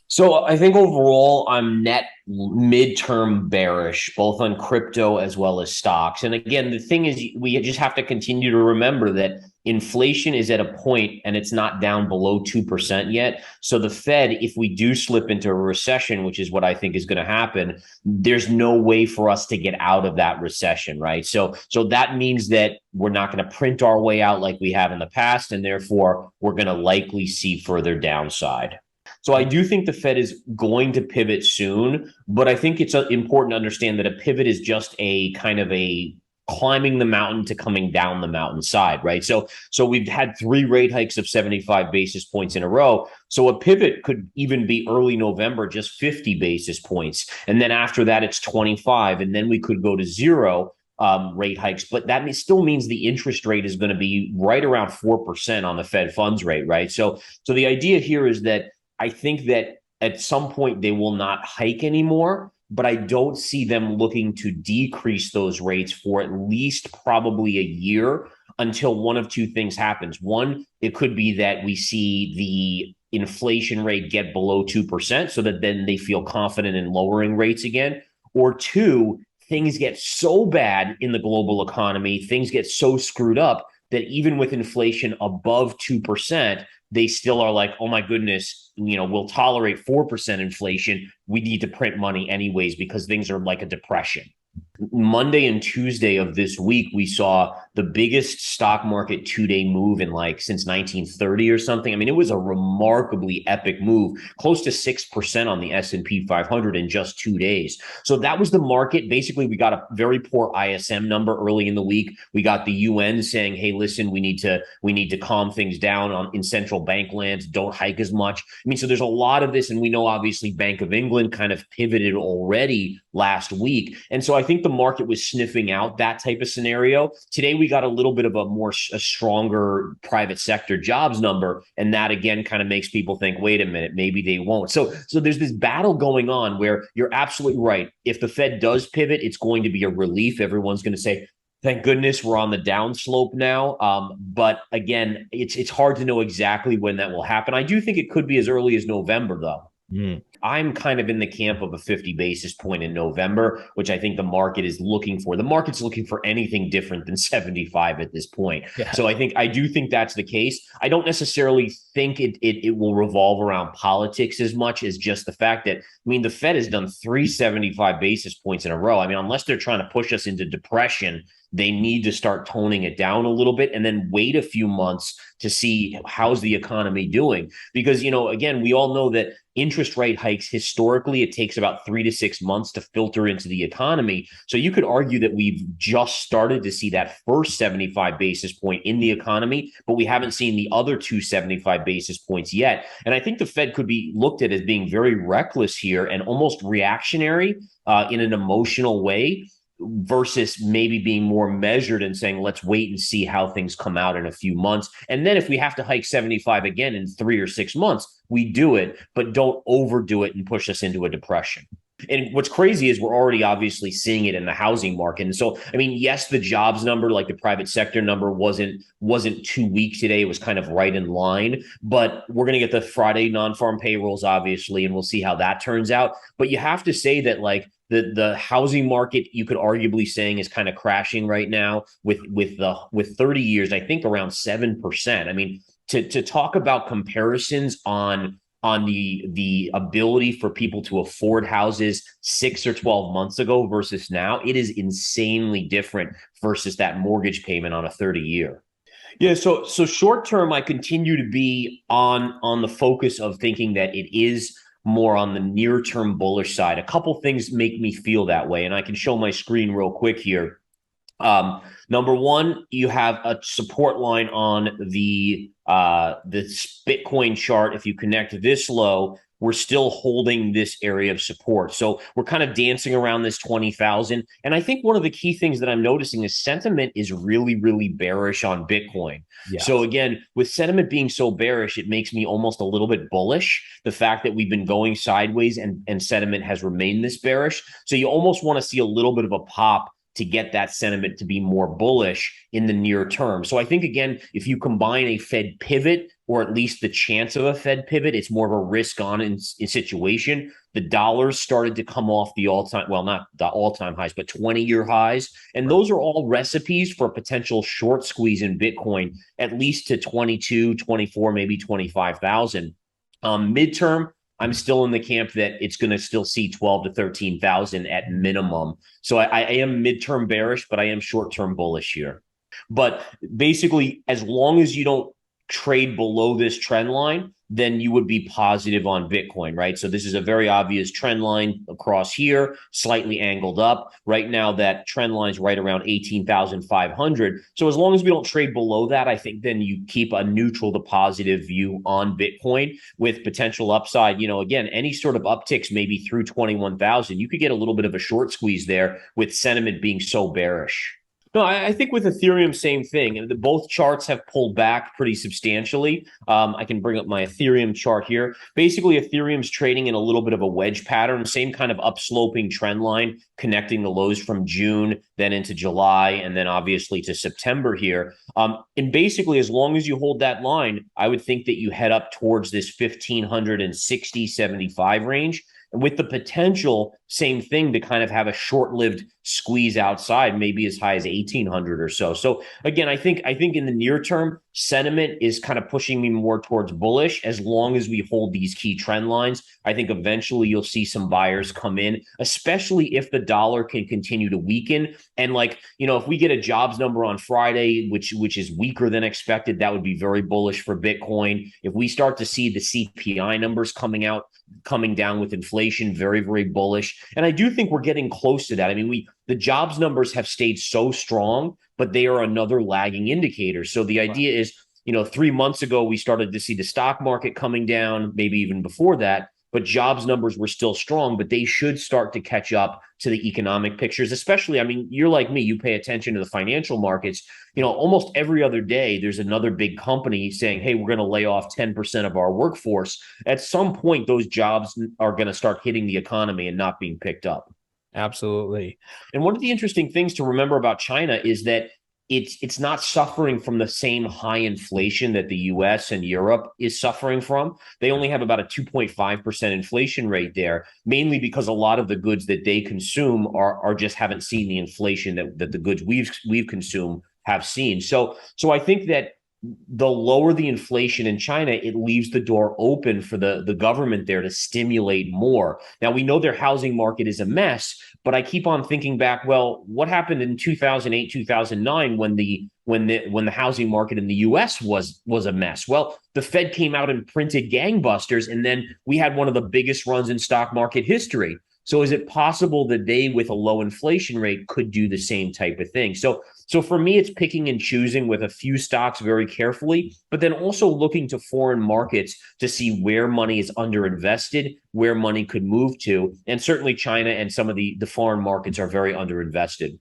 So I think overall, I'm net midterm bearish, both on crypto as well as stocks. And again, the thing is, we just have to continue to remember that inflation is at a point and it's not down below 2% yet. So the Fed, if we do slip into a recession, which is what I think is going to happen, there's no way for us to get out of that recession, right? So that means that we're not going to print our way out like we have in the past, and therefore we're going to likely see further downside. So I do think the Fed is going to pivot soon, but I think it's important to understand that a pivot is just a kind of a climbing the mountain to coming down the mountainside, right? So we've had three rate hikes of 75 basis points in a row. So a pivot could even be early November, just 50 basis points. And then after that, it's 25. And then we could go to zero rate hikes, but that still means the interest rate is going to be right around 4% on the Fed funds rate, right? So the idea here is that I think that at some point they will not hike anymore, but I don't see them looking to decrease those rates for at least probably a year until one of two things happens. One, it could be that we see the inflation rate get below 2% so that then they feel confident in lowering rates again. Or two, things get so bad in the global economy, things get so screwed up that even with inflation above 2%, they still are like, oh my goodness, we'll tolerate 4% inflation. We need to print money anyways because things are like a depression. Monday and Tuesday of this week, we saw the biggest stock market 2-day move in since 1930 or something. I mean, it was a remarkably epic move, close to 6% on the S&P 500 in just 2 days. So that was the market. Basically, we got a very poor ISM number early in the week. We got the UN saying, hey, listen, we need to calm things down in central bank lands. Don't hike as much. I mean, so there's a lot of this. And we know, obviously, Bank of England kind of pivoted already last week. And so I think the market was sniffing out that type of scenario. Today, we got a little bit of a stronger private sector jobs number. And that, again, kind of makes people think, wait a minute, maybe they won't. So there's this battle going on where you're absolutely right. If the Fed does pivot, it's going to be a relief. Everyone's going to say, thank goodness we're on the downslope now. But again, it's hard to know exactly when that will happen. I do think it could be as early as November, though. I'm kind of in the camp of a 50 basis point in November, which I think the market is looking for. The market's looking for anything different than 75 at this point. Yeah. So I do think that's the case. I don't necessarily think it will revolve around politics as much as just the fact that, I mean, the Fed has done 375 basis points in a row. I mean, unless they're trying to push us into depression, they need to start toning it down a little bit and then wait a few months to see how's the economy doing. Because, again, we all know that interest rate hikes, historically, it takes about 3 to 6 months to filter into the economy. So you could argue that we've just started to see that first 75 basis point in the economy, but we haven't seen the other 275 basis points yet. And I think the Fed could be looked at as being very reckless here and almost reactionary in an emotional way, versus maybe being more measured and saying, let's wait and see how things come out in a few months. And then if we have to hike 75 again in 3 or 6 months, we do it, but don't overdo it and push us into a depression. And what's crazy is we're already obviously seeing it in the housing market. And so, I mean, yes, the jobs number, like the private sector number, wasn't too weak today. It was kind of right in line, but we're going to get the Friday non-farm payrolls, obviously, and we'll see how that turns out. But you have to say that the housing market, you could arguably saying, is kind of crashing right now with 30 years, I think around 7%. I mean, to talk about comparisons on the ability for people to afford houses 6 or 12 months ago versus now, it is insanely different versus that mortgage payment on a 30-year. Yeah, so short term, I continue to be on the focus of thinking that it is more on the near term bullish side. A couple things make me feel that way, and I can show my screen real quick here. Number one, you have a support line on the Bitcoin chart. If you connect this low, we're still holding this area of support. So we're kind of dancing around this 20,000. And I think one of the key things that I'm noticing is sentiment is really, really bearish on Bitcoin. Yeah. So again, with sentiment being so bearish, it makes me almost a little bit bullish. The fact that we've been going sideways and sentiment has remained this bearish. So you almost want to see a little bit of a pop to get that sentiment to be more bullish in the near term. So I think, again, if you combine a Fed pivot, or at least the chance of a Fed pivot, it's more of a risk on in situation. The dollars started to come off the all-time, well, not the all-time highs, but 20-year highs. And those are all recipes for a potential short squeeze in Bitcoin, at least to 22, 24, maybe 25,000. Midterm, I'm still in the camp that it's going to still see 12 to 13,000 at minimum. So I am midterm bearish, but I am short-term bullish here. But basically, as long as you don't trade below this trend line, then you would be positive on Bitcoin, right? So this is a very obvious trend line across here, slightly angled up. Right now, that trend line is right around 18,500. So as long as we don't trade below that, I think then you keep a neutral to positive view on Bitcoin with potential upside. Again, any sort of upticks maybe through 21,000, you could get a little bit of a short squeeze there with sentiment being so bearish. No, I think with Ethereum, same thing. And both charts have pulled back pretty substantially. I can bring up my Ethereum chart here. Basically, Ethereum's trading in a little bit of a wedge pattern, same kind of upsloping trend line, connecting the lows from June, then into July, and then obviously to September here. And basically, as long as you hold that line, I would think that you head up towards this 1,560, 75 range. And with the potential, same thing, to kind of have a short-lived squeeze outside, maybe as high as 1,800 or so. So again, I think in the near term, sentiment is kind of pushing me more towards bullish. As long as we hold these key trend lines, I think eventually you'll see some buyers come in, especially if the dollar can continue to weaken. And if we get a jobs number on Friday, which is weaker than expected, that would be very bullish for Bitcoin. If we start to see the CPI numbers coming down with inflation, very, very bullish. And I do think we're getting close to that. I mean, the jobs numbers have stayed so strong, but they are another lagging indicator. So the idea is, 3 months ago, we started to see the stock market coming down, maybe even before that, but jobs numbers were still strong, but they should start to catch up to the economic pictures, especially, I mean, you're like me, you pay attention to the financial markets. Almost every other day, there's another big company saying, hey, we're going to lay off 10% of our workforce. At some point, those jobs are going to start hitting the economy and not being picked up. Absolutely. And one of the interesting things to remember about China is that it's not suffering from the same high inflation that the US and Europe is suffering from. They only have about a 2.5% inflation rate there, mainly because a lot of the goods that they consume are just haven't seen the inflation that the goods we've consumed have seen. So I think that the lower the inflation in China, it leaves the door open for the government there to stimulate more. Now, we know their housing market is a mess, but I keep on thinking back, well, what happened in 2008, 2009 when the housing market in the US was a mess? Well, the Fed came out and printed gangbusters, and then we had one of the biggest runs in stock market history. So is it possible that they, with a low inflation rate, could do the same type of thing? So for me, it's picking and choosing with a few stocks very carefully, but then also looking to foreign markets to see where money is underinvested, where money could move to. And certainly China and some of the foreign markets are very underinvested.